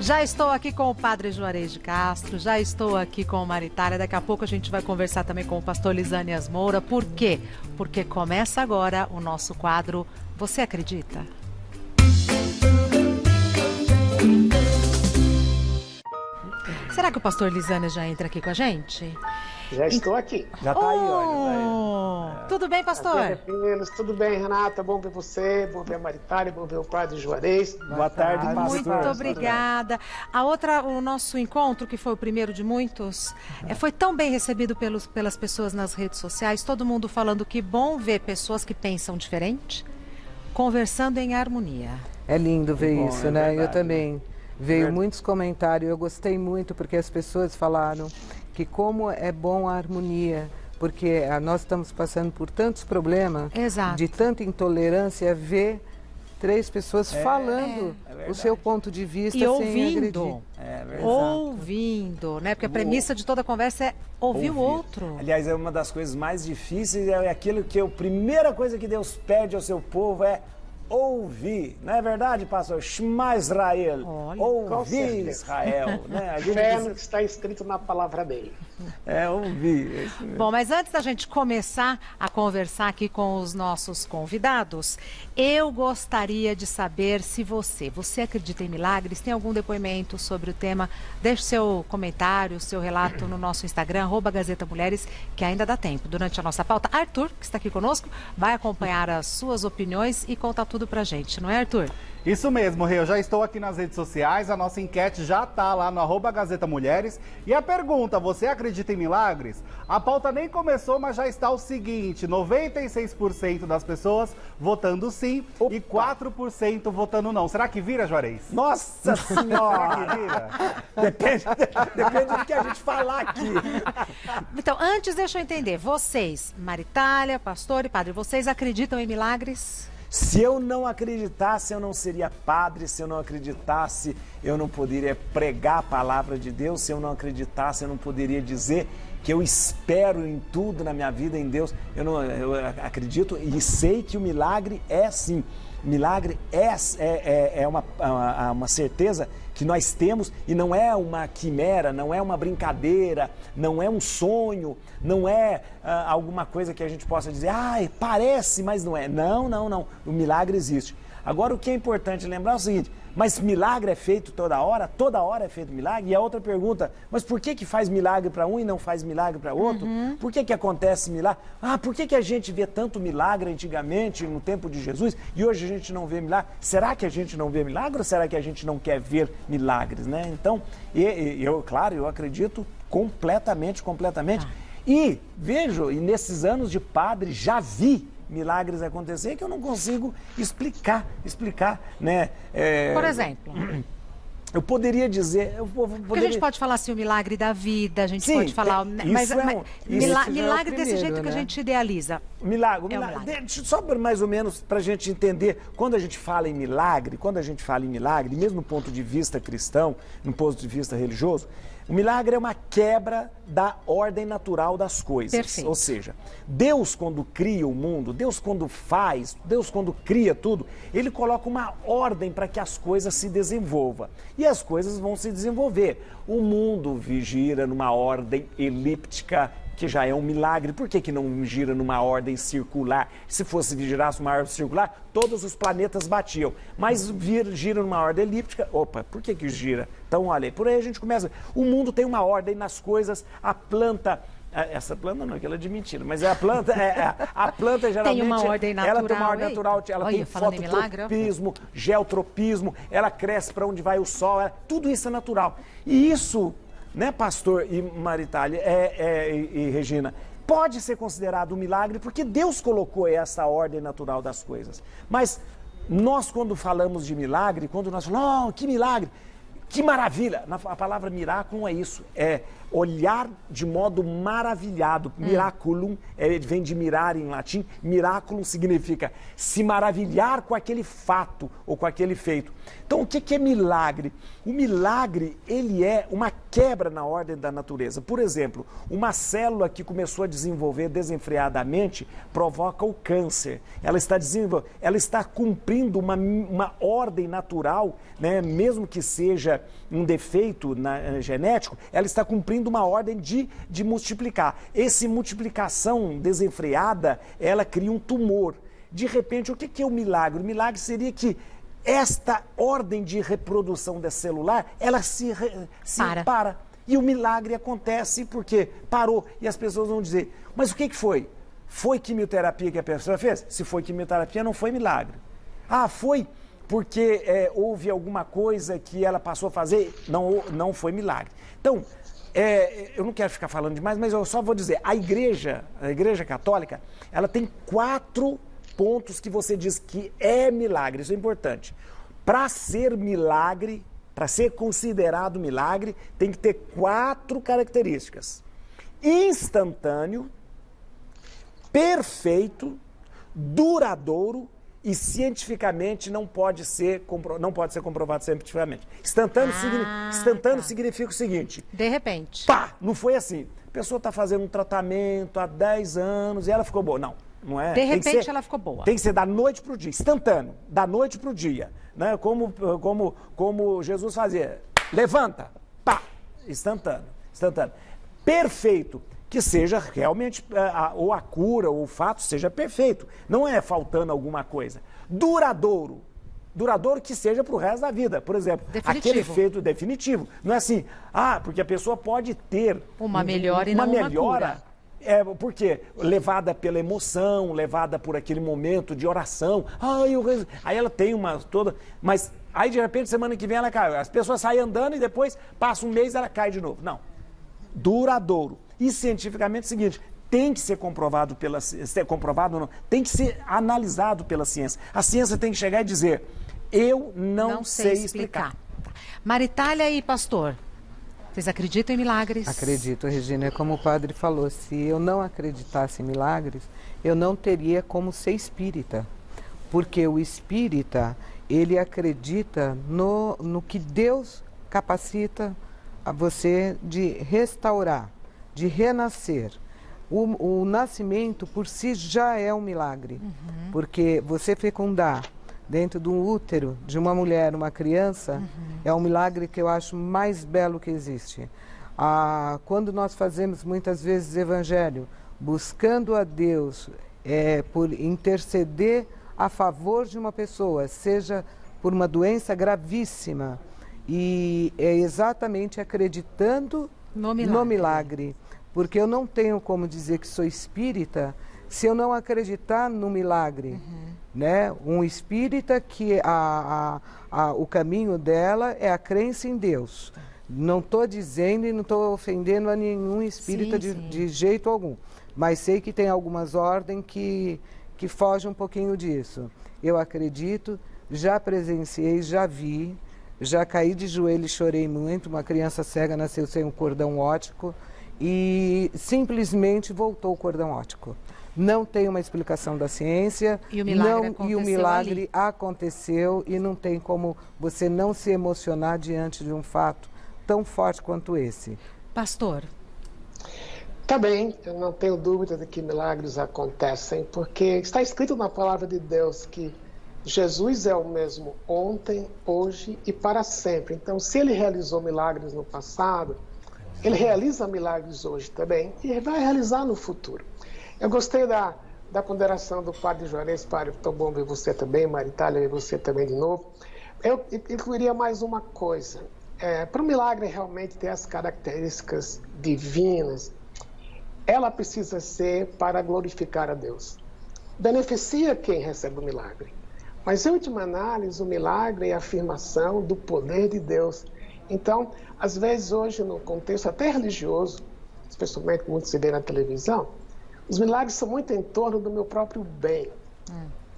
Já estou aqui com o Padre Juarez de Castro, já estou aqui com o Maritália. Daqui a pouco a gente vai conversar também com o pastor Lisânias Moura. Por quê? Porque começa agora o nosso quadro Você Acredita? Será que o pastor Lisânias já entra aqui com a gente? Já estou aqui. Já está aí, olha. Tudo bem, pastor? Tudo bem, Renata? Bom ver você, bom ver a Maritália, bom ver o Padre Juarez. Boa tarde, pastor. Muito obrigada. O nosso encontro, que foi o primeiro de muitos, foi tão bem recebido pelas pessoas nas redes sociais, todo mundo falando que bom ver pessoas que pensam diferente, conversando em harmonia. É lindo ver isso, né? Verdade, eu também. Veio muitos comentários, eu gostei muito porque as pessoas falaram que como é bom a harmonia, porque nós estamos passando por tantos problemas, Exato. de tanta intolerância, ver três pessoas falando o seu ponto de vista E sem ouvindo. agredir. É verdade. Ouvindo, né? Porque a premissa de toda conversa é ouvir o outro. Aliás, é uma das coisas mais difíceis, é aquilo que a primeira coisa que Deus pede ao seu povo é ouvir, não é verdade, pastor? Shema Israel, ouvir Israel, né? A gente Fé no que está escrito na palavra dele. Ouvir. É isso mesmo. Bom, mas antes da gente começar a conversar aqui com os nossos convidados, eu gostaria de saber se você acredita em milagres, tem algum depoimento sobre o tema, deixe seu comentário, seu relato no nosso Instagram, @Gazeta Mulheres, que ainda dá tempo. Durante a nossa pauta, Arthur, que está aqui conosco, vai acompanhar as suas opiniões e contar tudo pra gente, não é, Arthur? Isso mesmo, Rê, eu já estou aqui nas redes sociais, a nossa enquete já está lá no @Gazeta Mulheres. E a pergunta, você acredita em milagres? A pauta nem começou, mas já está o seguinte, 96% das pessoas votando sim e 4% votando não. Será que vira, Juarez? Nossa Senhora! Será que vira? Depende do que a gente falar aqui. Então, antes deixa eu entender, vocês, Maritália, pastor e padre, vocês acreditam em milagres? Se eu não acreditasse, eu não seria padre. Se eu não acreditasse, eu não poderia pregar a palavra de Deus. Se eu não acreditasse, eu não poderia dizer que eu espero em tudo na minha vida, em Deus. Eu acredito e sei que o milagre é sim. Milagre é uma certeza que nós temos e não é uma quimera, não é uma brincadeira, não é um sonho, não é alguma coisa que a gente possa dizer, parece, mas não é. Não. O milagre existe. Agora, o que é importante lembrar é o seguinte, mas milagre é feito toda hora é feito milagre? E a outra pergunta, mas por que faz milagre para um e não faz milagre para outro? Por que acontece milagre? Por que a gente vê tanto milagre antigamente, no tempo de Jesus, e hoje a gente não vê milagre? Será que a gente não vê milagre ou será que a gente não quer ver milagres, né? Então, eu acredito completamente. E vejo, e nesses anos de padre, já vi milagres acontecer que eu não consigo explicar, né? Por exemplo? Eu poderia dizer... Porque a gente pode falar assim, o milagre da vida, a gente pode falar... milagre desse jeito, né? Que a gente idealiza. Milagre. Só mais ou menos para a gente entender, quando a gente fala em milagre, mesmo do ponto de vista cristão, do ponto de vista religioso, o milagre é uma quebra da ordem natural das coisas. Perfeito. Ou seja, Deus quando cria o mundo, Deus quando cria tudo, Ele coloca uma ordem para que as coisas se desenvolvam. E as coisas vão se desenvolver. O mundo gira numa ordem elíptica, que já é um milagre. Por que não gira numa ordem circular? Se girasse uma ordem circular, todos os planetas batiam. Mas gira numa ordem elíptica, por que gira? Então, olha, por aí a gente começa. O mundo tem uma ordem nas coisas, a planta... Essa planta não, aquela é de mentira, mas a planta geralmente... Tem uma ordem natural. Ela tem uma ordem natural, ela tem fototropismo, geotropismo, ela cresce para onde vai o sol, tudo isso é natural. E isso... né, pastor e Maritália e Regina, pode ser considerado um milagre porque Deus colocou essa ordem natural das coisas. Mas nós, quando falamos de milagre, quando nós falamos, que milagre, que maravilha, a palavra miraculo é isso, olhar de modo maravilhado. Miraculum, vem de mirar em latim. Miraculum significa se maravilhar com aquele fato ou com aquele feito. Então, o que é milagre? O milagre, ele é uma quebra na ordem da natureza. Por exemplo, uma célula que começou a desenvolver desenfreadamente provoca o câncer. Ela está cumprindo uma ordem natural, né? Mesmo que seja um defeito genético, ela está cumprindo uma ordem de multiplicar. Essa multiplicação desenfreada, ela cria um tumor. De repente, o que é o milagre? O milagre seria que esta ordem de reprodução da celular, ela se para. E o milagre acontece porque parou. E as pessoas vão dizer, mas o que foi? Foi quimioterapia que a pessoa fez? Se foi quimioterapia, não foi milagre. Ah, foi porque houve alguma coisa que ela passou a fazer? Não foi milagre. Então, eu não quero ficar falando demais, mas eu só vou dizer, a igreja católica, ela tem 4 pontos que você diz que é milagre, isso é importante. Para ser milagre, para ser considerado milagre, tem que ter 4 características. Instantâneo, perfeito, duradouro e cientificamente não pode ser comprovado cientificamente. Instantâneo significa o seguinte. De repente. Pá, não foi assim. A pessoa está fazendo um tratamento há 10 anos e ela ficou boa. Não é. De repente ela ficou boa. Tem que ser da noite para o dia, instantâneo, da noite para o dia. Né? Como Jesus fazia. Levanta, pá, instantâneo. Perfeito, que seja realmente, ou a cura, ou o fato seja perfeito. Não é faltando alguma coisa. Duradouro que seja para o resto da vida. Por exemplo, aquele feito definitivo. Não é assim, porque a pessoa pode ter uma melhora e não uma cura. Por quê? Levada pela emoção, levada por aquele momento de oração. Aí ela tem mas aí de repente semana que vem ela cai. As pessoas saem andando e depois passa um mês e ela cai de novo. Não. Duradouro. E cientificamente é o seguinte, tem que ser comprovado tem que ser analisado pela ciência. A ciência tem que chegar e dizer, eu não sei explicar. Maritália e pastor, vocês acreditam em milagres? Acredito, Regina. Como o padre falou, se eu não acreditasse em milagres, eu não teria como ser espírita. Porque o espírita, ele acredita no que Deus capacita a você de restaurar, de renascer. O nascimento por si já é um milagre. Porque você fecundar dentro do útero de uma mulher, uma criança, é um milagre que eu acho mais belo que existe. Quando nós fazemos muitas vezes evangelho, buscando a Deus por interceder a favor de uma pessoa, seja por uma doença gravíssima, e é exatamente acreditando no milagre. Porque eu não tenho como dizer que sou espírita se eu não acreditar no milagre. Né? Um espírita que o caminho dela é a crença em Deus. Não estou dizendo e não estou ofendendo a nenhum espírita de jeito algum. Mas sei que tem algumas ordens que fogem um pouquinho disso. Eu acredito, já presenciei, já vi, já caí de joelho e chorei muito. Uma criança cega nasceu sem um cordão óptico e simplesmente voltou o cordão óptico. Não tem uma explicação da ciência, e o milagre aconteceu e não tem como você não se emocionar diante de um fato tão forte quanto esse. Pastor. Tá bem, eu não tenho dúvida de que milagres acontecem, porque está escrito na palavra de Deus que Jesus é o mesmo ontem, hoje e para sempre. Então, se ele realizou milagres no passado, ele realiza milagres hoje também e vai realizar no futuro. Eu gostei da ponderação do padre Juarez, padre, tão bom ver você também, Maritália, ver você também de novo. Eu incluiria mais uma coisa. Para o milagre realmente ter as características divinas, ela precisa ser para glorificar a Deus. Beneficia quem recebe o milagre. Mas, em última análise, o milagre é a afirmação do poder de Deus. Então, às vezes, hoje, no contexto até religioso, especialmente muito se vê na televisão, os milagres são muito em torno do meu próprio bem,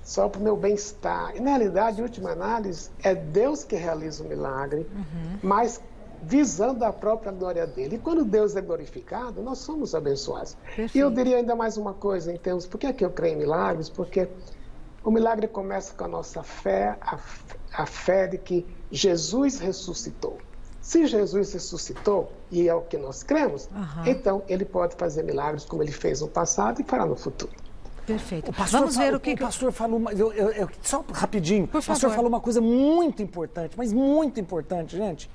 só para o meu bem-estar. E, na realidade, em última análise, é Deus que realiza o milagre, mas visando a própria glória dele. E quando Deus é glorificado, nós somos abençoados. Perfeito. E eu diria ainda mais uma coisa em termos, por que é que eu creio em milagres? Porque o milagre começa com a nossa fé, a fé de que Jesus ressuscitou. Se Jesus ressuscitou, e é o que nós cremos, então ele pode fazer milagres como ele fez no passado e fará no futuro. Perfeito. Vamos ver o que o pastor falou, só rapidinho. Por o pastor favor. falou uma coisa muito importante, mas muito importante, gente.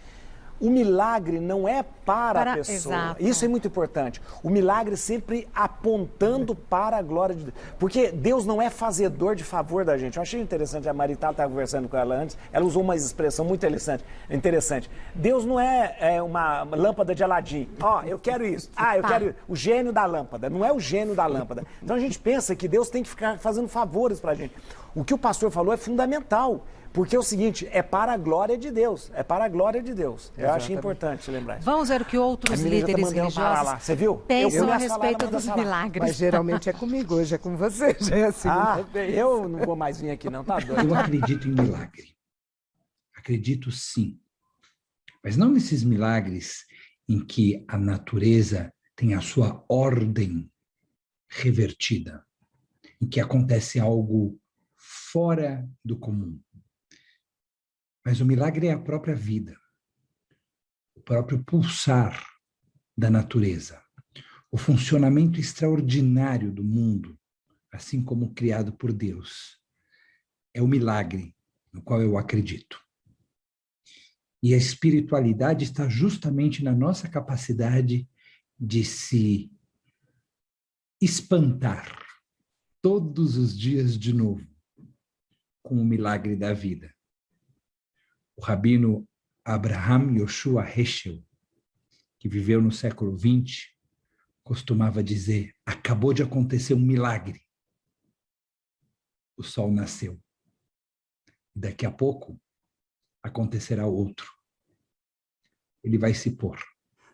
O milagre não é para a pessoa. Exato. Isso é muito importante. O milagre sempre apontando para a glória de Deus. Porque Deus não é fazedor de favor da gente. Eu achei interessante, a Maritá estava conversando com ela antes, ela usou uma expressão muito interessante. Deus não é uma lâmpada de Aladim. Eu quero isso. Eu quero o gênio da lâmpada. Não é o gênio da lâmpada. Então a gente pensa que Deus tem que ficar fazendo favores para a gente. O que o pastor falou é fundamental. Porque é o seguinte, é para a glória de Deus. É para a glória de Deus. Eu acho importante lembrar isso. Vamos ver o que outros líderes religiosos Você viu? pensam a respeito dos milagres. Mas geralmente é comigo, hoje é com você. Já é a segunda vez. Eu não vou mais vir aqui não, tá doido. Eu acredito em milagre. Acredito sim. Mas não nesses milagres em que a natureza tem a sua ordem revertida, em que acontece algo fora do comum. Mas o milagre é a própria vida, o próprio pulsar da natureza, o funcionamento extraordinário do mundo, assim como criado por Deus. É o milagre no qual eu acredito. E a espiritualidade está justamente na nossa capacidade de se espantar todos os dias de novo com o milagre da vida. O rabino Abraham Yoshua Heschel, que viveu no século XX, costumava dizer: acabou de acontecer um milagre. O sol nasceu. E daqui a pouco acontecerá outro. Ele vai se pôr.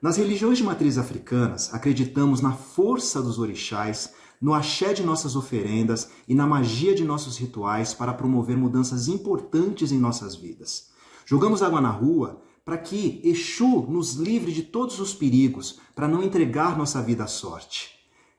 Nas religiões de matriz africanas, acreditamos na força dos orixás, no axé de nossas oferendas e na magia de nossos rituais para promover mudanças importantes em nossas vidas. Jogamos água na rua para que Exu nos livre de todos os perigos, para não entregar nossa vida à sorte.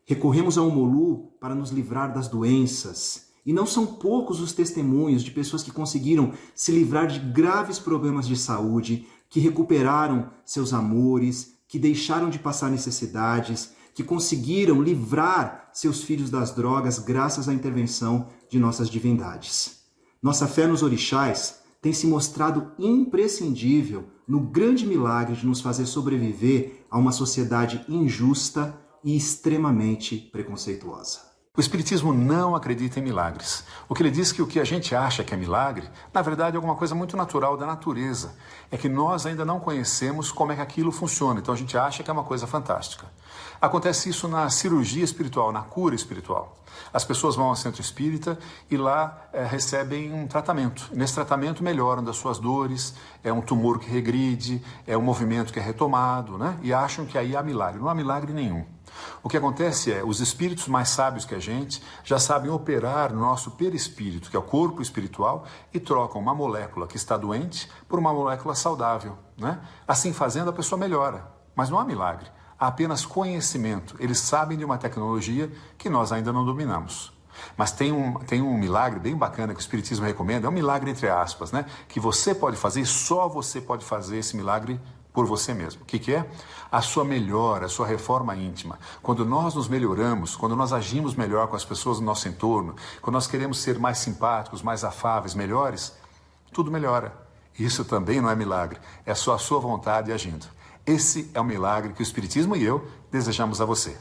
Recorremos ao Omolu para nos livrar das doenças. E não são poucos os testemunhos de pessoas que conseguiram se livrar de graves problemas de saúde, que recuperaram seus amores, que deixaram de passar necessidades, que conseguiram livrar seus filhos das drogas graças à intervenção de nossas divindades. Nossa fé nos orixás tem se mostrado imprescindível no grande milagre de nos fazer sobreviver a uma sociedade injusta e extremamente preconceituosa. O Espiritismo não acredita em milagres. O que ele diz que o que a gente acha que é milagre, na verdade é alguma coisa muito natural da natureza. É que nós ainda não conhecemos como é que aquilo funciona, então a gente acha que é uma coisa fantástica. Acontece isso na cirurgia espiritual, na cura espiritual. As pessoas vão ao centro espírita e lá recebem um tratamento. Nesse tratamento melhoram das suas dores, é um tumor que regride, é um movimento que é retomado, né? E acham que aí há milagre. Não há milagre nenhum. O que acontece é, os espíritos mais sábios que a gente já sabem operar no nosso perispírito, que é o corpo espiritual, e trocam uma molécula que está doente por uma molécula saudável, né? Assim fazendo, a pessoa melhora. Mas não há milagre. Há apenas conhecimento. Eles sabem de uma tecnologia que nós ainda não dominamos. Mas tem um milagre bem bacana que o Espiritismo recomenda, é um milagre entre aspas, né? Que você pode fazer e só você pode fazer esse milagre por você mesmo. O que é? A sua melhora, a sua reforma íntima. Quando nós nos melhoramos, quando nós agimos melhor com as pessoas do nosso entorno, quando nós queremos ser mais simpáticos, mais afáveis, melhores, tudo melhora. Isso também não é milagre, é só a sua vontade agindo. Esse é o milagre que o Espiritismo e eu desejamos a você.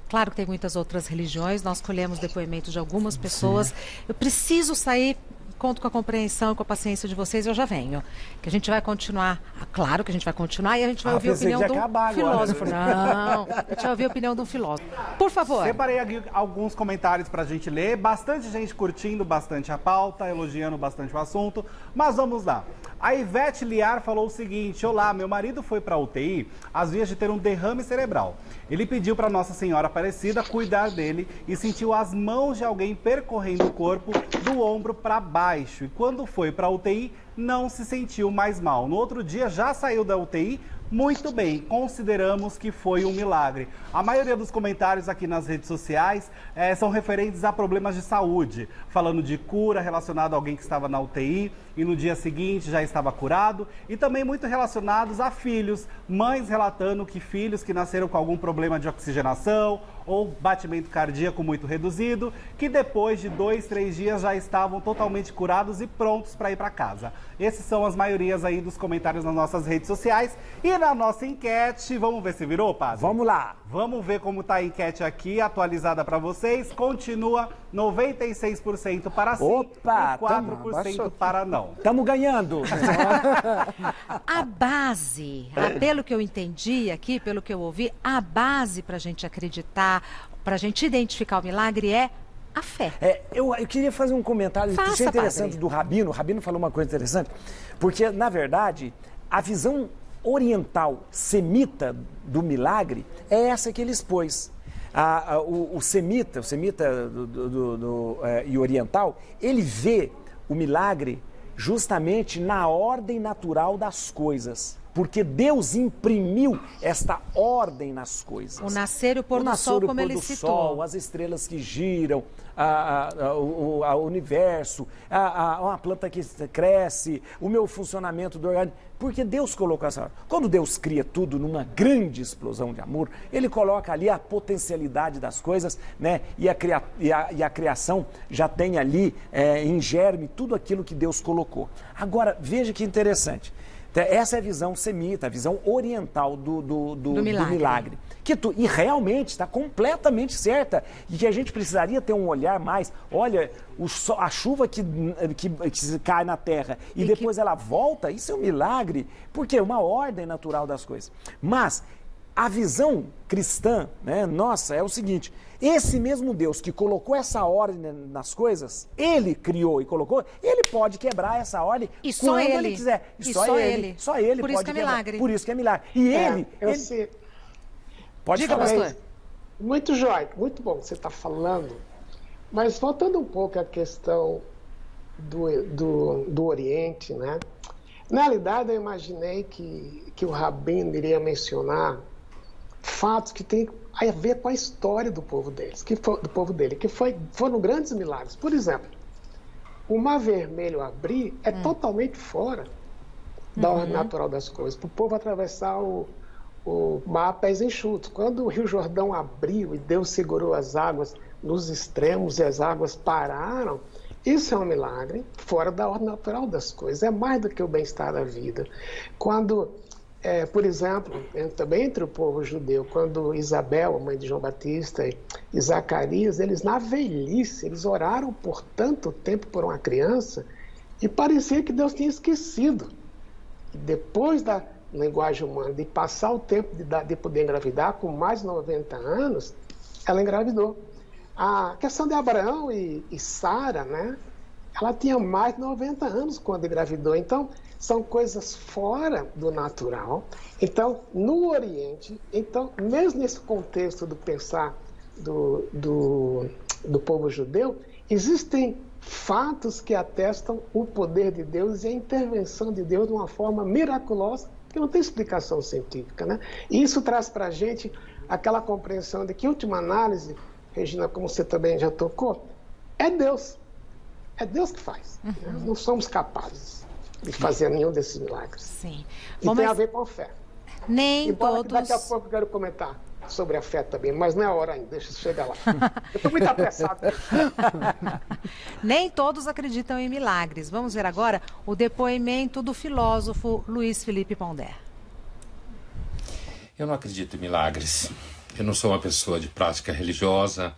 Claro que tem muitas outras religiões, nós colhemos depoimentos de algumas pessoas. Eu preciso sair, conto com a compreensão e com a paciência de vocês, eu já venho. Que a gente vai continuar, claro que a gente vai continuar e a gente vai ouvir a opinião de um filósofo. Não, a gente vai ouvir a opinião de um filósofo. Por favor. Separei aqui alguns comentários para a gente ler, bastante gente curtindo bastante a pauta, elogiando bastante o assunto, mas vamos lá. A Ivete Liar falou o seguinte: olá, meu marido foi para a UTI às vias de ter um derrame cerebral. Ele pediu para Nossa Senhora Aparecida cuidar dele e sentiu as mãos de alguém percorrendo o corpo do ombro para baixo. E quando foi para a UTI, não se sentiu mais mal. No outro dia, já saiu da UTI. Muito bem, consideramos que foi um milagre. A maioria dos comentários aqui nas redes sociais são referentes a problemas de saúde, falando de cura relacionada a alguém que estava na UTI e no dia seguinte já estava curado, e também muito relacionados a filhos, mães relatando que filhos que nasceram com algum problema de oxigenação ou batimento cardíaco muito reduzido, que depois de 2, 3 dias já estavam totalmente curados e prontos para ir para casa. Esses são as maiorias aí dos comentários nas nossas redes sociais. E na nossa enquete, vamos ver se virou, padre? Vamos lá. Vamos ver como está a enquete aqui, atualizada para vocês. Continua 96% para sim. Opa, e 4% para não. Estamos ganhando. A base, pelo que eu entendi aqui, pelo que eu ouvi, a base para a gente acreditar, para a gente identificar o milagre é a fé. Eu queria fazer um comentário que achei interessante do Rabino. O Rabino falou uma coisa interessante, porque, na verdade, a visão oriental semita do milagre é essa que ele expôs. O semita e oriental, ele vê o milagre justamente na ordem natural das coisas. Porque Deus imprimiu esta ordem nas coisas. O nascer e o pôr do sol, como ele citou. As estrelas que giram, o universo, uma planta que cresce, o meu funcionamento do organismo. Porque Deus colocou essa ordem. Quando Deus cria tudo numa grande explosão de amor, Ele coloca ali a potencialidade das coisas, né? E a criação já tem ali em germe tudo aquilo que Deus colocou. Agora, veja que interessante. Essa é a visão semita, a visão oriental do milagre. E realmente está completamente certa. E que a gente precisaria ter um olhar mais. Olha, a chuva que cai na terra e depois ela volta, isso é um milagre. Porque é uma ordem natural das coisas. Mas a visão cristã, né, nossa, é o seguinte: esse mesmo Deus que colocou essa ordem nas coisas, Ele criou e colocou, Ele pode quebrar essa ordem quando Ele quiser. Só Ele pode quebrar. Milagre. Por isso que é milagre. E Ele... Pode Diga, falar. pastor. Muito jóia, muito bom que você está falando. Mas voltando um pouco à questão do Oriente, né? Na realidade, eu imaginei que o Rabino iria mencionar fatos que têm a ver com a história do povo deles, foram grandes milagres. Por exemplo, o Mar Vermelho abrir é totalmente fora da ordem natural das coisas. Para o povo atravessar o mar a pés enxutos. Quando o Rio Jordão abriu e Deus segurou as águas nos extremos e as águas pararam, isso é um milagre fora da ordem natural das coisas. É mais do que o bem-estar da vida. Quando... por exemplo, também entre o povo judeu, quando Isabel, a mãe de João Batista, e Zacarias, eles na velhice, eles oraram por tanto tempo por uma criança e parecia que Deus tinha esquecido. E depois da linguagem humana, de passar o tempo de poder engravidar, com mais de 90 anos, ela engravidou. A questão de Abraão e Sara, né? Ela tinha mais de 90 anos quando engravidou. Então, são coisas fora do natural. Então, no Oriente, mesmo nesse contexto do pensar do povo judeu, existem fatos que atestam o poder de Deus e a intervenção de Deus de uma forma miraculosa, que não tem explicação científica, né? E isso traz para a gente aquela compreensão de que, em última análise, Regina, como você também já tocou, é Deus. É Deus que faz. Né? Não somos capazes de fazer nenhum desses milagres. Sim. E tem a ver com a fé. Nem todos... Daqui a pouco eu quero comentar sobre a fé também, mas não é a hora ainda, deixa eu chegar lá. Eu estou muito apressado. Nem todos acreditam em milagres. Vamos ver agora o depoimento do filósofo Luiz Felipe Pondé. Eu não acredito em milagres. Eu não sou uma pessoa de prática religiosa.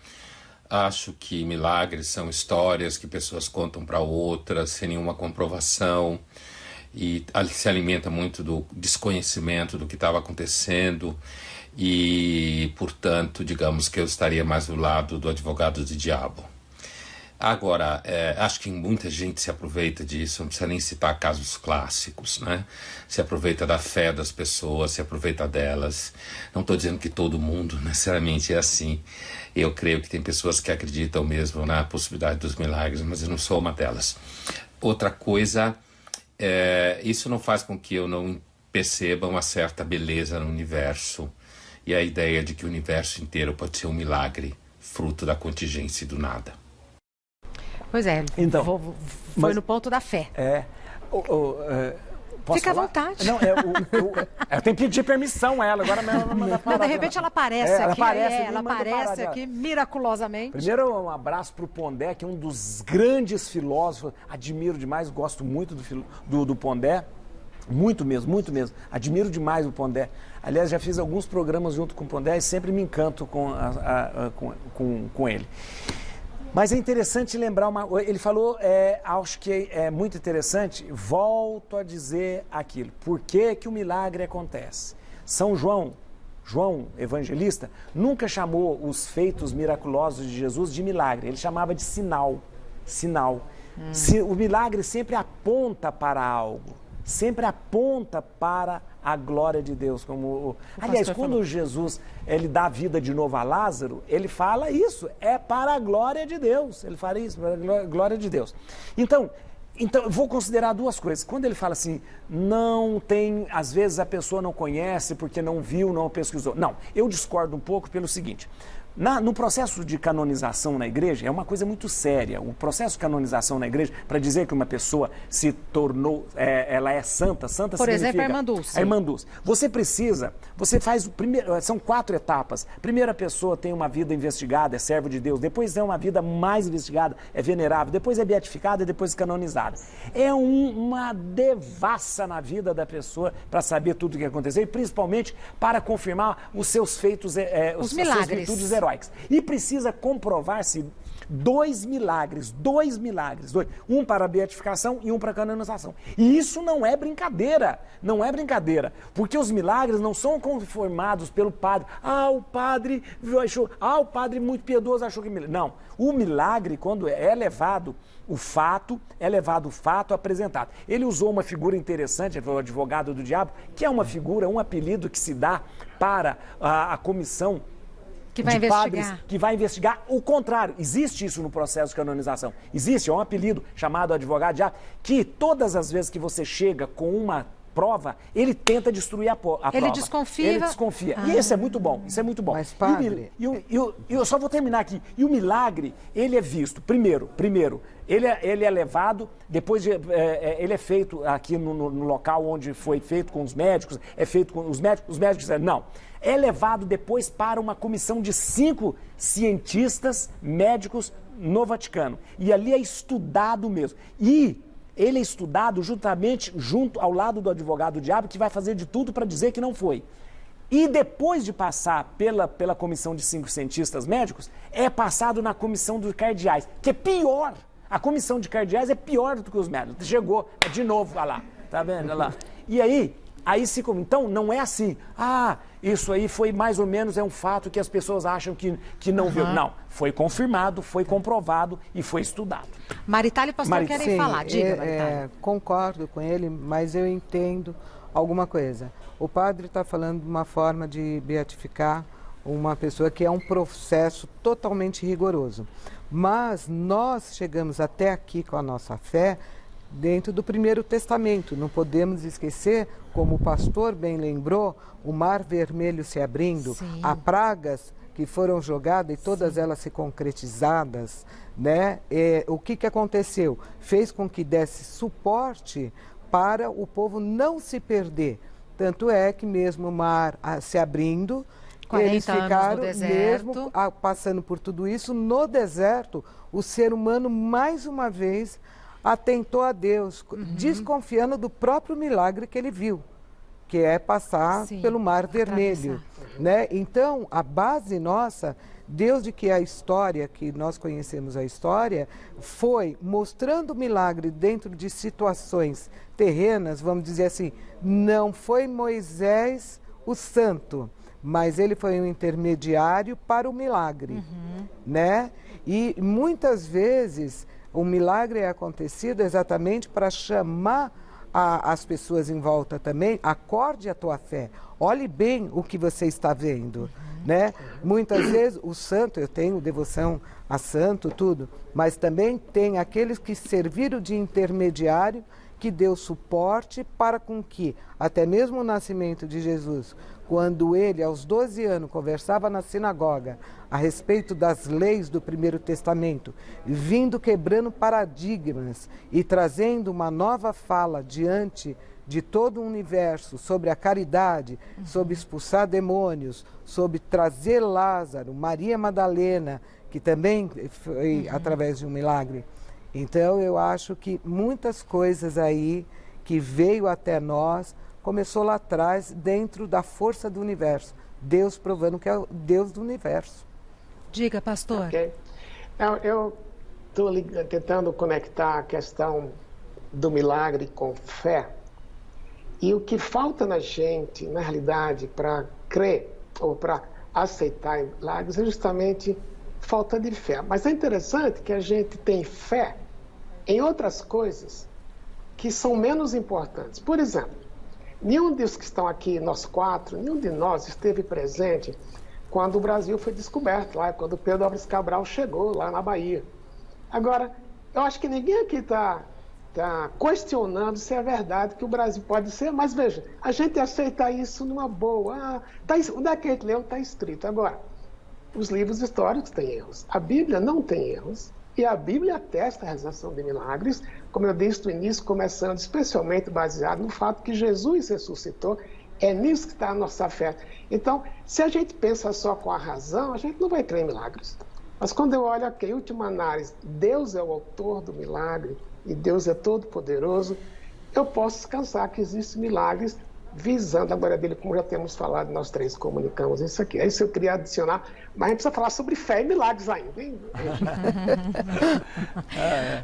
Acho que milagres são histórias que pessoas contam para outras sem nenhuma comprovação, e se alimenta muito do desconhecimento do que estava acontecendo, e, portanto, digamos que eu estaria mais do lado do advogado do diabo. Agora, acho que muita gente se aproveita disso, não precisa nem citar casos clássicos, né? Se aproveita da fé das pessoas, se aproveita delas. Não estou dizendo que todo mundo necessariamente é assim. Eu creio que tem pessoas que acreditam mesmo na possibilidade dos milagres, mas eu não sou uma delas. Outra coisa, isso não faz com que eu não perceba uma certa beleza no universo e a ideia de que o universo inteiro pode ser um milagre, fruto da contingência e do nada. Pois é, então, foi no ponto da fé. Fica à vontade. Não, eu tenho que pedir permissão a ela, agora ela manda parar. Mas de repente ela aparece aqui, ela aparece aqui miraculosamente. Primeiro, um abraço para o Pondé, que é um dos grandes filósofos, admiro demais, gosto muito do Pondé, muito mesmo, admiro demais o Pondé. Aliás, já fiz alguns programas junto com o Pondé e sempre me encanto com ele. Mas é interessante lembrar ele falou, acho que é muito interessante, volto a dizer aquilo. Por que que o milagre acontece? São João evangelista, nunca chamou os feitos miraculosos de Jesus de milagre, ele chamava de sinal. O milagre sempre aponta para algo, sempre aponta para a glória de Deus. Aliás, quando Jesus ele dá vida de novo a Lázaro, ele fala isso, é para a glória de Deus. Ele fala isso, para a glória de Deus. Então, eu vou considerar duas coisas. Quando ele fala assim, não tem, às vezes a pessoa não conhece porque não viu, não pesquisou. Não, eu discordo um pouco pelo seguinte. No processo de canonização na igreja, é uma coisa muito séria. O processo de canonização na igreja, para dizer que uma pessoa se tornou, ela é santa por exemplo, a irmã Dulce. A irmã Dulce. Você faz, são 4 etapas. Primeira pessoa tem uma vida investigada, é servo de Deus. Depois tem uma vida mais investigada, é venerável. Depois é beatificada e depois é canonizada. É uma devassa na vida da pessoa para saber tudo o que aconteceu e principalmente para confirmar os seus feitos, os milagres. Suas virtudes heróicas. E precisa comprovar-se 2 milagres, um para a beatificação e um para a canonização. E isso não é brincadeira, porque os milagres não são conformados pelo padre. O padre achou, o padre muito piedoso achou que milagre. Não, o milagre, quando é levado o fato apresentado. Ele usou uma figura interessante, o advogado do diabo, que é uma figura, um apelido que se dá para a comissão que vai investigar. Padres que vai investigar o contrário. Existe isso no processo de canonização. Existe, é um apelido chamado advogado diabo, que todas as vezes que você chega com uma prova, ele tenta destruir a prova. Ele desconfia. E isso é muito bom, Mas, padre... Eu só vou terminar aqui. E o milagre, ele é visto, primeiro, ele é levado, depois ele é feito aqui no local onde foi feito com os médicos, é feito com os médicos disseram, não. É levado depois para uma comissão de 5 cientistas médicos no Vaticano. E ali é estudado mesmo. E ele é estudado junto ao lado do advogado do diabo, que vai fazer de tudo para dizer que não foi. E depois de passar pela comissão de 5 cientistas médicos, é passado na comissão dos cardeais, que é pior. A comissão de cardeais é pior do que os médicos. Chegou, de novo, olha lá, tá vendo? Olha lá. E aí então não é assim, isso aí foi mais ou menos, é um fato que as pessoas acham que não viu. Não, foi confirmado, foi comprovado e foi estudado. Maritália e pastor querem falar, diga, Maritália. Concordo com ele, mas eu entendo alguma coisa. O padre está falando de uma forma de beatificar uma pessoa que é um processo totalmente rigoroso. Mas nós chegamos até aqui com a nossa fé dentro do Primeiro Testamento. Não podemos esquecer, como o pastor bem lembrou, o Mar Vermelho se abrindo, há pragas que foram jogadas e todas elas se concretizadas, né? O que aconteceu? Fez com que desse suporte para o povo não se perder. Tanto é que mesmo o mar se abrindo, eles ficaram mesmo passando por tudo isso no deserto. O ser humano mais uma vez atentou a Deus, desconfiando do próprio milagre que ele viu, que é passar pelo Mar Vermelho, né? Então, a base nossa, desde que a história, que nós conhecemos a história, foi mostrando o milagre dentro de situações terrenas, vamos dizer assim, não foi Moisés o santo, mas ele foi um intermediário para o milagre. né? E muitas vezes o milagre é acontecido exatamente para chamar as pessoas em volta também. Acorde a tua fé, olhe bem o que você está vendo, né? Muitas vezes o santo, eu tenho devoção a santo, tudo, mas também tem aqueles que serviram de intermediário, que deu suporte para com que, até mesmo o nascimento de Jesus, quando ele, aos 12 anos, conversava na sinagoga a respeito das leis do Primeiro Testamento, vindo quebrando paradigmas e trazendo uma nova fala diante de todo o universo sobre a caridade, sobre expulsar demônios, sobre trazer Lázaro, Maria Madalena, que também foi através de um milagre. Então eu acho que muitas coisas aí que veio até nós, começou lá atrás, dentro da força do universo. Deus provando que é o Deus do universo. Diga, pastor. Okay. Eu estou tentando conectar a questão do milagre com fé. E o que falta na gente, na realidade, para crer ou para aceitar milagres é justamente falta de fé. Mas é interessante que a gente tem fé em outras coisas que são menos importantes. Por exemplo, nenhum dos que estão aqui, nós quatro, nenhum de nós esteve presente quando o Brasil foi descoberto lá, quando Pedro Álvares Cabral chegou lá na Bahia. Agora, eu acho que ninguém aqui está questionando se é verdade que o Brasil pode ser, mas veja, a gente aceita isso numa boa. Onde é que a gente leu? Está escrito. Agora, os livros históricos têm erros. A Bíblia não tem erros. E a Bíblia atesta a realização de milagres, como eu disse no início, começando especialmente baseado no fato que Jesus ressuscitou. É nisso que está a nossa fé. Então, se a gente pensa só com a razão, a gente não vai crer em milagres. Mas quando eu olho aqui, em última análise, Deus é o autor do milagre e Deus é todo poderoso, eu posso descansar que existem milagres visando a glória dele, como já temos falado, nós três comunicamos isso aqui. É isso que eu queria adicionar, mas a gente precisa falar sobre fé e milagres ainda, hein?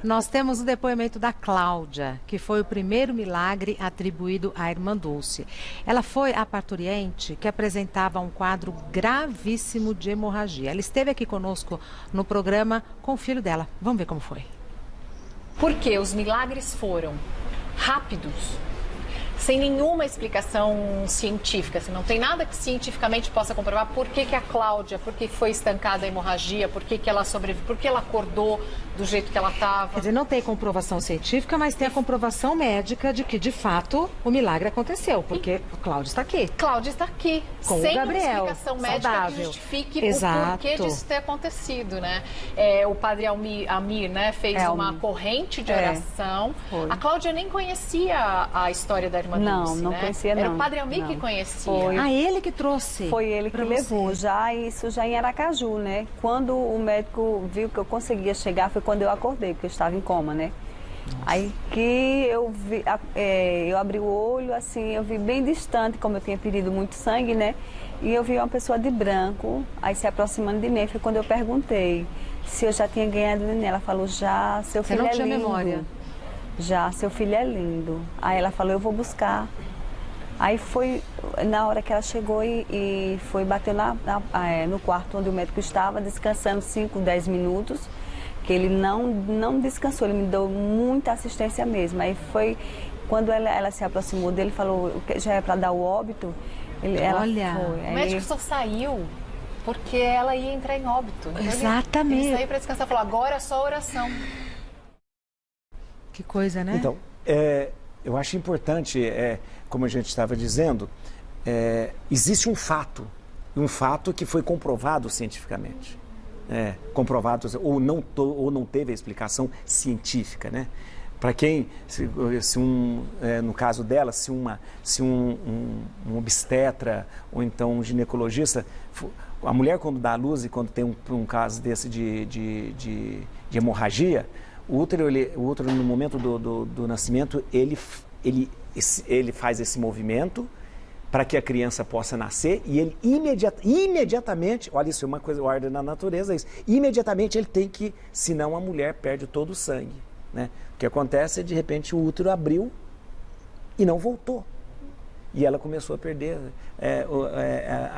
Nós temos o depoimento da Cláudia, que foi o primeiro milagre atribuído à irmã Dulce. Ela foi a parturiente que apresentava um quadro gravíssimo de hemorragia. Ela esteve aqui conosco no programa com o filho dela. Vamos ver como foi. Porque os milagres foram rápidos, sem nenhuma explicação científica, assim, não tem nada que cientificamente possa comprovar por que a Cláudia, por que foi estancada a hemorragia, por que ela sobreviveu, por que ela acordou do jeito que ela estava. Quer dizer, não tem comprovação científica, mas tem a comprovação médica de que, de fato, o milagre aconteceu, porque a Cláudia está aqui. Cláudia está aqui, com sem o Gabriel, uma explicação médica saudável, que justifique exato, o porquê disso ter acontecido, né? O padre Amir, né, fez uma corrente de oração. A Cláudia nem conhecia a história da irmã Dulce, não né? conhecia, não. Era o padre Amir que conhecia. Ele que trouxe. Foi ele que levou, isso já em Aracaju, né? Quando o médico viu que eu conseguia chegar, foi quando eu acordei, porque eu estava em coma, né? Nossa. Aí que eu vi, eu abri o olho, assim, eu vi bem distante, como eu tinha perdido muito sangue, né? E eu vi uma pessoa de branco, aí se aproximando de mim, foi quando eu perguntei se eu já tinha ganhado neném. Ela falou, já, seu filho é lindo. Você não tinha memória? Já, seu filho é lindo. Aí ela falou, eu vou buscar. Aí foi na hora que ela chegou e foi bater no quarto onde o médico estava, descansando 5, 10 minutos, que ele não descansou, ele me deu muita assistência mesmo. Aí foi quando ela se aproximou dele, falou que já é para dar o óbito. Olha, o médico só saiu porque ela ia entrar em óbito. Então exatamente. Ele saiu para descansar, falou, agora é só oração. Que coisa, né? Então, eu acho importante, como a gente estava dizendo, existe um fato que foi comprovado cientificamente. Comprovado, ou não teve a explicação científica, né? Para quem, no caso dela, se um obstetra ou então um ginecologista, a mulher quando dá à luz e quando tem um caso desse de hemorragia, o útero no momento do nascimento, ele faz esse movimento para que a criança possa nascer e ele imediatamente, olha isso, é uma coisa, ordem na natureza, é isso, imediatamente ele tem que, senão a mulher perde todo o sangue, né? O que acontece é, de repente, o útero abriu e não voltou. E ela começou a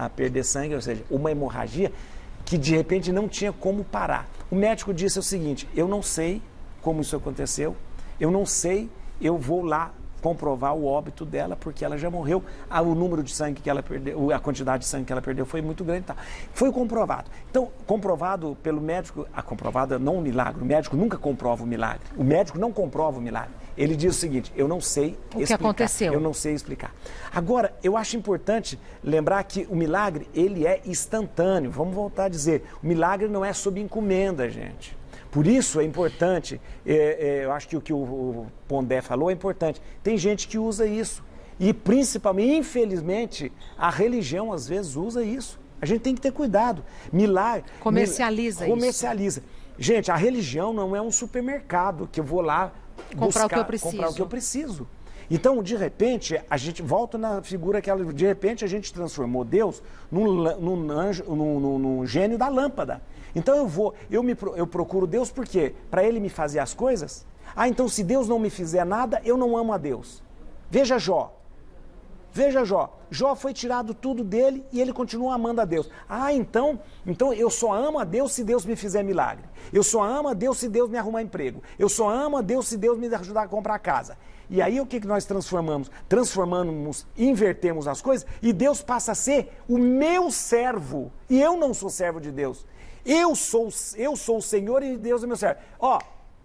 perder sangue, ou seja, uma hemorragia que de repente não tinha como parar. O médico disse o seguinte: eu não sei como isso aconteceu, eu não sei, eu vou lá comprovar o óbito dela, porque ela já morreu, o número de sangue que ela perdeu, a quantidade de sangue que ela perdeu foi muito grande. Tá. Foi comprovado. Então, comprovado pelo médico, comprovado não um milagre, o médico nunca comprova o milagre. O médico não comprova o milagre. Ele diz o seguinte: eu não sei explicar. O que aconteceu? Eu não sei explicar. Agora, eu acho importante lembrar que o milagre, ele é instantâneo. Vamos voltar a dizer, o milagre não é sob encomenda, gente. Por isso é importante, eu acho que o que o Pondé falou é importante. Tem gente que usa isso. E principalmente, infelizmente, a religião às vezes usa isso. A gente tem que ter cuidado. Milagre... Comercializa isso. Comercializa. Gente, a religião não é um supermercado que eu vou lá comprar o que eu preciso. Então, de repente, a gente volta na figura que de repente a gente transformou Deus num gênio da lâmpada. Então eu procuro Deus por quê? Para Ele me fazer as coisas? Então se Deus não me fizer nada, eu não amo a Deus. Veja Jó. Veja Jó. Jó foi tirado tudo dele e ele continua amando a Deus. Então eu só amo a Deus se Deus me fizer milagre. Eu só amo a Deus se Deus me arrumar emprego. Eu só amo a Deus se Deus me ajudar a comprar casa. E aí o que nós transformamos? Invertemos as coisas e Deus passa a ser o meu servo. E eu não sou servo de Deus. Eu sou o Senhor e Deus é meu servo.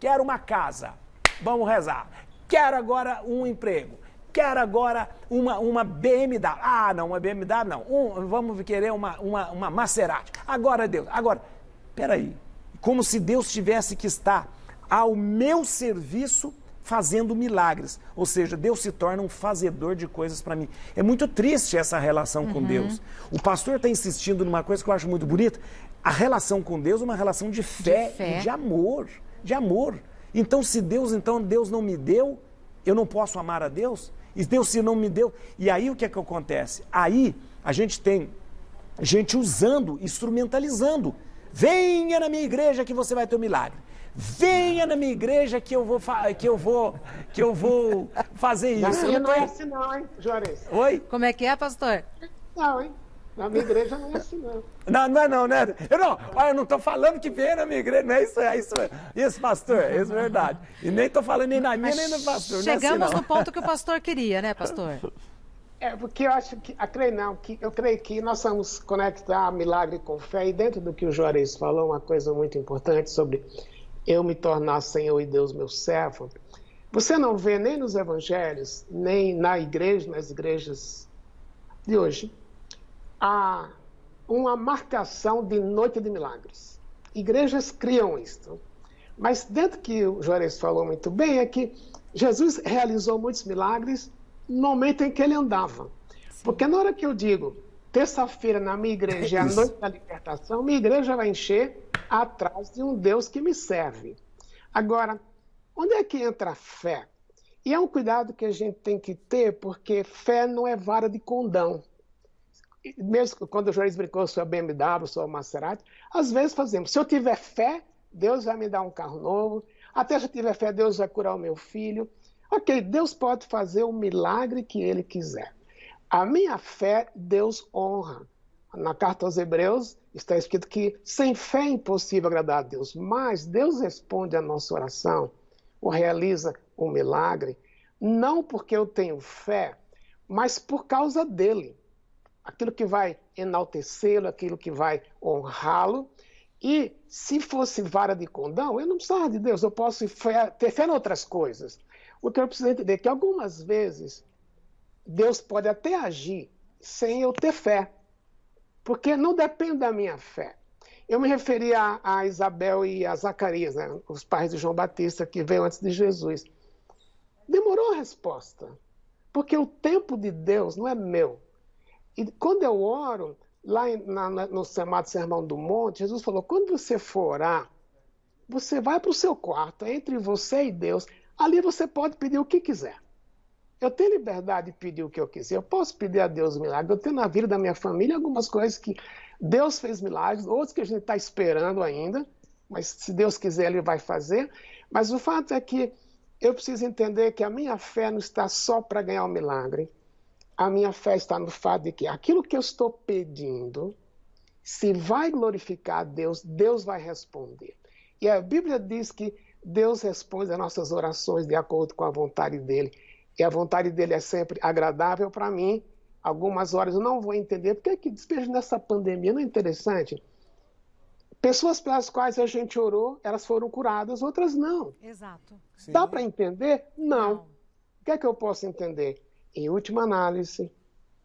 Quero uma casa. Vamos rezar. Quero agora um emprego. Quero agora uma BMW. Não, uma BMW não. Vamos querer uma Maserati. Agora, Deus, peraí. Como se Deus tivesse que estar ao meu serviço fazendo milagres. Ou seja, Deus se torna um fazedor de coisas para mim. É muito triste essa relação com Deus. O pastor está insistindo numa coisa que eu acho muito bonita. A relação com Deus é uma relação de fé e de amor. De amor. Então, se Deus não me deu, eu não posso amar a Deus? E Deus se não me deu... E aí o que é que acontece? Aí a gente tem gente usando, instrumentalizando. Venha na minha igreja que você vai ter um milagre. Venha na minha igreja que eu vou fazer isso. Não é assim não, hein, Juarez? Oi? Como é que é, pastor? Não, hein? Na minha igreja não é assim, não. Não é não, né? Eu não estou falando que venha na minha igreja, não é isso, isso, pastor, isso é verdade. E nem estou falando nem na minha, nem no pastor. Chegamos não é assim, no ponto que o pastor queria, né, pastor? Porque eu acho que, eu creio que nós vamos conectar milagre com fé, e dentro do que o Juarez falou, uma coisa muito importante sobre eu me tornar Senhor e Deus meu servo, você não vê nem nos evangelhos, nem nas igrejas de hoje, há uma marcação de noite de milagres. Igrejas criam isso. Mas dentro que o Juarez falou muito bem, é que Jesus realizou muitos milagres no momento em que ele andava. Sim. Porque na hora que eu digo, terça-feira na minha igreja é a noite da libertação, minha igreja vai encher atrás de um Deus que me serve. Agora, onde é que entra a fé? E é um cuidado que a gente tem que ter, porque fé não é vara de condão. Mesmo quando o Juarez brincou sobre a BMW, sobre a Maserati, às vezes fazemos. Se eu tiver fé, Deus vai me dar um carro novo. Até se eu tiver fé, Deus vai curar o meu filho. Ok, Deus pode fazer o milagre que Ele quiser. A minha fé, Deus honra. Na carta aos Hebreus está escrito que sem fé é impossível agradar a Deus. Mas Deus responde a nossa oração, ou realiza um milagre, não porque eu tenho fé, mas por causa dEle. Aquilo que vai enaltecê-lo, aquilo que vai honrá-lo. E se fosse vara de condão, eu não precisava de Deus, eu posso ter fé em outras coisas. O que eu preciso entender é que algumas vezes Deus pode até agir sem eu ter fé, porque não depende da minha fé. Eu me referi a Isabel e a Zacarias, né, os pais de João Batista, que veio antes de Jesus. Demorou a resposta, porque o tempo de Deus não é meu. E quando eu oro, lá no chamado Sermão do Monte, Jesus falou, quando você for orar, você vai para o seu quarto, entre você e Deus, ali você pode pedir o que quiser. Eu tenho liberdade de pedir o que eu quiser, eu posso pedir a Deus um milagre, eu tenho na vida da minha família algumas coisas que Deus fez milagres, outros que a gente está esperando ainda, mas se Deus quiser Ele vai fazer. Mas o fato é que eu preciso entender que a minha fé não está só para ganhar o milagre. A minha fé está no fato de que aquilo que eu estou pedindo, se vai glorificar a Deus, Deus vai responder. E a Bíblia diz que Deus responde às nossas orações de acordo com a vontade dele. E a vontade dele é sempre agradável para mim. Algumas horas eu não vou entender. Por que despejo nessa pandemia? Não é interessante? Pessoas pelas quais a gente orou, elas foram curadas, outras não. Exato. Sim. Dá para entender? Não. O que é que eu posso entender? Em última análise,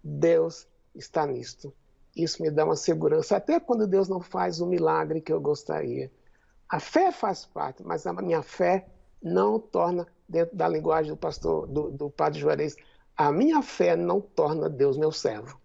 Deus está nisto. Isso me dá uma segurança, até quando Deus não faz o milagre que eu gostaria. A fé faz parte, mas a minha fé não torna, dentro da linguagem do padre Juarez, a minha fé não torna Deus meu servo.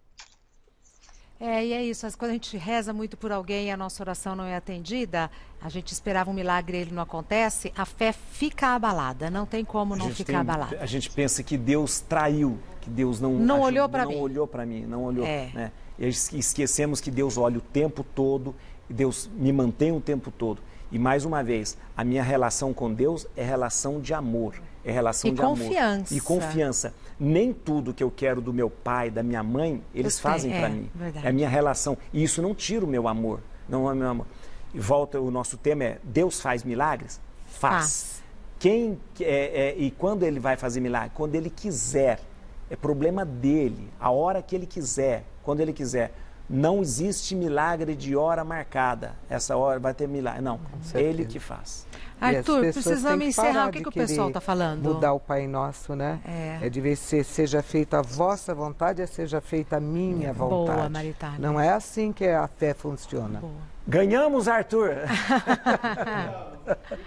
E é isso, quando a gente reza muito por alguém e a nossa oração não é atendida, a gente esperava um milagre e ele não acontece, a fé fica abalada, não tem como não ficar abalada. A gente pensa que Deus traiu, que Deus não olhou para mim. Não olhou para mim, não olhou. Né? E esquecemos que Deus olha o tempo todo, e Deus me mantém o tempo todo. E mais uma vez, a minha relação com Deus é relação de amor, é relação de confiança. Amor. E confiança. Nem tudo que eu quero do meu pai, da minha mãe, eles fazem para mim. Verdade. É a minha relação. E isso não tira o meu amor. Não é meu amor. E volta, o nosso tema é: Deus faz milagres? Faz. E quando ele vai fazer milagre? Quando ele quiser. É problema dele. A hora que ele quiser, quando ele quiser. Não existe milagre de hora marcada. Essa hora vai ter milagre. Não, é ele que faz. Arthur, precisamos encerrar. O que o pessoal está falando? Mudar o Pai Nosso, né? É de ver se seja feita a vossa vontade, seja feita a minha vontade. Boa, Maritália. Não é assim que a fé funciona. Boa. Ganhamos, Arthur!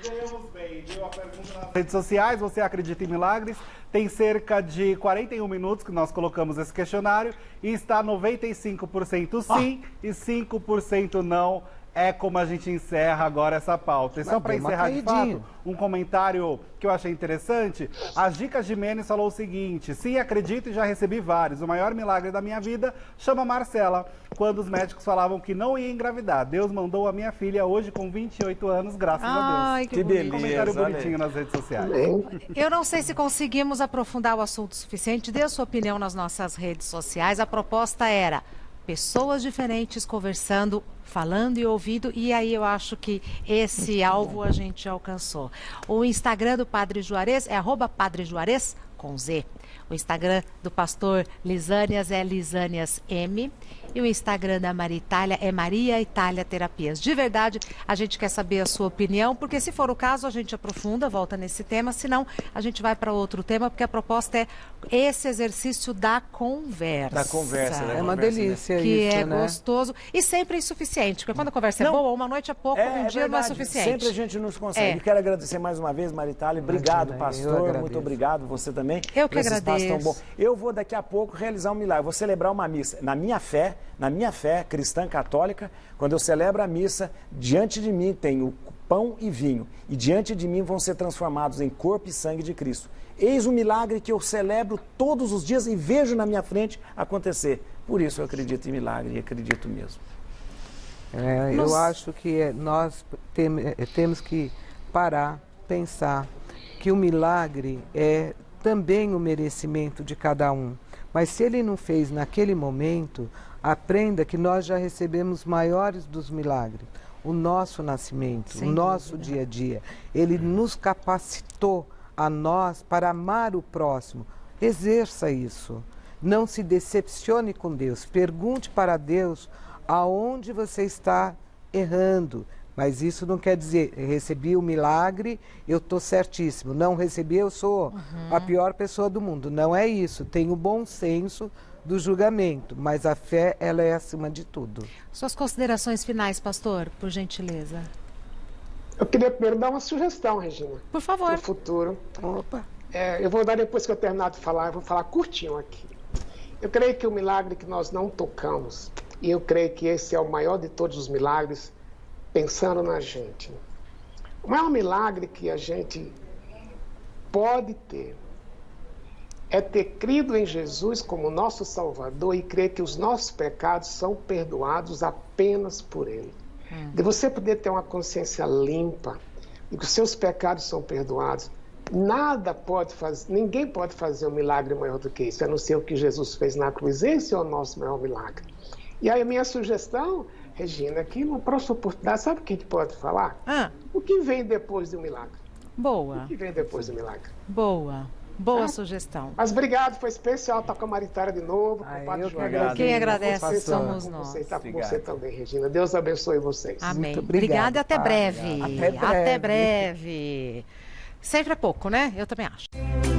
Ganhamos bem, viu? A pergunta nas redes sociais: você acredita em milagres? Tem cerca de 41 minutos que nós colocamos esse questionário e está 95% sim e 5% não. É como a gente encerra agora essa pauta. E só para encerrar de fato, um comentário que eu achei interessante. A Gica Jimenez falou o seguinte: sim, acredito e já recebi vários. O maior milagre da minha vida chama Marcela. Quando os médicos falavam que não ia engravidar, Deus mandou a minha filha hoje com 28 anos, graças a Deus. Que beleza. Um comentário bonitinho nas redes sociais. Eu não sei se conseguimos aprofundar o assunto o suficiente. Dê a sua opinião nas nossas redes sociais. A proposta era pessoas diferentes conversando, falando e ouvindo, e aí eu acho que esse alvo a gente alcançou. O Instagram do Padre Juarez é @padrejuarez com Z. O Instagram do pastor Lisânias é LisâniasM. E o Instagram da Maritália é Maria Itália Terapias. De verdade, a gente quer saber a sua opinião, porque se for o caso, a gente aprofunda, volta nesse tema, senão a gente vai para outro tema, porque a proposta é esse exercício da conversa. Da conversa, né? É uma delícia que isso, é né? gostoso e sempre insuficiente, porque quando a conversa é boa, uma noite é pouco, um dia não é suficiente. Sempre a gente nos consegue. Quero agradecer mais uma vez, Maritália. Obrigado, pastor. Muito obrigado. Você também. Eu que agradeço. Tão bom. Eu vou daqui a pouco realizar um milagre. Vou celebrar uma missa. Na minha fé cristã católica, quando eu celebro a missa, diante de mim tem o pão e vinho, e diante de mim vão ser transformados em corpo e sangue de Cristo. Eis o milagre que eu celebro todos os dias e vejo na minha frente acontecer. Por isso eu acredito em milagre e acredito mesmo. Eu acho que nós temos que parar, pensar que o milagre é também o merecimento de cada um. Mas se ele não fez naquele momento, aprenda que nós já recebemos maiores dos milagres. O nosso nascimento, o nosso dia a dia. Ele nos capacitou a nós para amar o próximo. Exerça isso. Não se decepcione com Deus. Pergunte para Deus aonde você está errando. Mas isso não quer dizer, recebi o milagre, eu estou certíssimo. Não recebi, eu sou a pior pessoa do mundo. Não é isso. Tem o bom senso do julgamento, mas a fé, ela é acima de tudo. Suas considerações finais, pastor, por gentileza. Eu queria primeiro dar uma sugestão, Regina. Por favor. No futuro. Opa. Eu vou dar depois que eu terminar de falar, eu vou falar curtinho aqui. Eu creio que o milagre que nós não tocamos, e eu creio que esse é o maior de todos os milagres, pensando na gente. O maior milagre que a gente pode ter é ter crido em Jesus como nosso Salvador e crer que os nossos pecados são perdoados apenas por Ele. De você poder ter uma consciência limpa e que os seus pecados são perdoados. Ninguém pode fazer um milagre maior do que isso, a não ser o que Jesus fez na cruz. Esse é o nosso maior milagre. E aí a minha sugestão, Regina, que numa próxima oportunidade, sabe o que a gente pode falar? Ah, O que vem depois do milagre? boa, O que vem depois do milagre? boa. Boa sugestão. Mas obrigado, foi especial estar com a Maritária de novo, com o Padre eu que Joel. agradeço. Quem agradece Você, somos com nós. você, tá com Obrigado. você também, Regina. Deus abençoe vocês. Amém. Muito obrigado, Obrigada e até Padre. breve. Até breve. Até breve. Sempre é pouco, né? Eu também acho.